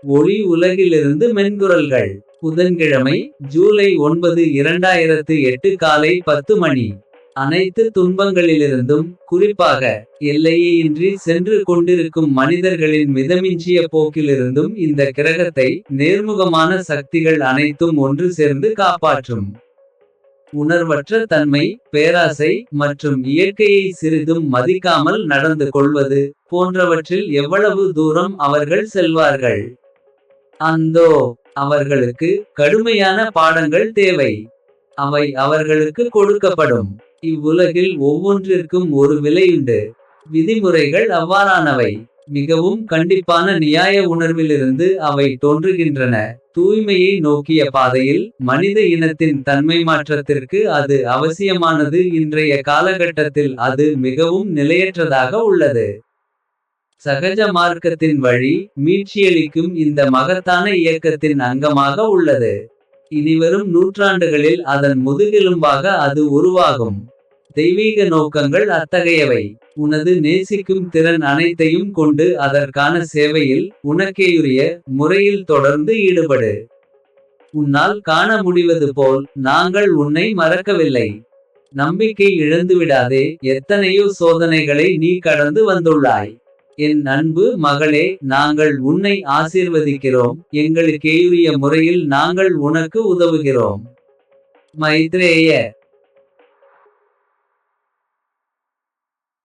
ஒளி உலகிலிருந்து மென்குரல்கள். புதன்கிழமை ஜூலை 9 2008 காலை 10 மணி. அனைத்து துன்பங்களிலிருந்தும் குறிப்பாக எல்லையின்றி சென்று கொண்டிருக்கும் மனிதர்களின் மிதமிஞ்சிய போக்கிலிருந்தும் இந்த கிரகத்தை நேர்முகமான சக்திகள் அனைத்தும் ஒன்று சேர்ந்து காப்பாற்றும். உணர்வற்ற தன்மை, பேராசை மற்றும் இயற்கையை சிறிதும் மதிக்காமல் நடந்து கொள்வது போன்றவற்றில் எவ்வளவு தூரம் அவர்கள் செல்வார்கள். அந்தோ அவர்களுக்கு கடுமையான பாடங்கள் தேவை. அவை அவர்களுக்கு கொடுக்கப்படும். இவ்வுலகில் ஒவ்வொன்றிற்கும் ஒரு விலையுண்டு. விதிமுறைகள் அவ்வாறானவை. மிகவும் கண்டிப்பான நியாய உணர்விலிருந்து அவை தோன்றுகின்றன. தூய்மையை நோக்கிய பாதையில் மனித இனத்தின் தன்மை மாற்றத்திற்கு அது அவசியமானது. இன்றைய காலகட்டத்தில் அது மிகவும் நிலையற்றதாக உள்ளது. சகஜ மார்க்கத்தின் வழி மீட்சியளிக்கும் இந்த மகத்தான இயக்கத்தின் அங்கமாக உள்ளது. இனிவரும் நூற்றாண்டுகளில் அதன் முதுகெலும்பாக அது உருவாகும். தெய்வீக நோக்கங்கள் அத்தகையவை. உனது நேசிக்கும் திறன் அனைத்தையும் கொண்டு அதற்கான சேவையில் உனக்கேயுரிய முறையில் தொடர்ந்து ஈடுபடு. உன்னால் காண முடிவது போல் நாங்கள் உன்னை மறக்கவில்லை. நம்பிக்கை இழந்துவிடாதே. எத்தனையோ சோதனைகளை நீ கடந்து வந்துள்ளாய். என் அன்பு மகளே, நாங்கள் உன்னை ஆசீர்வதிக்கிறோம். எங்களுக்கேயுரிய முறையில் நாங்கள் உனக்கு உதவுகிறோம். மைத்ரேய.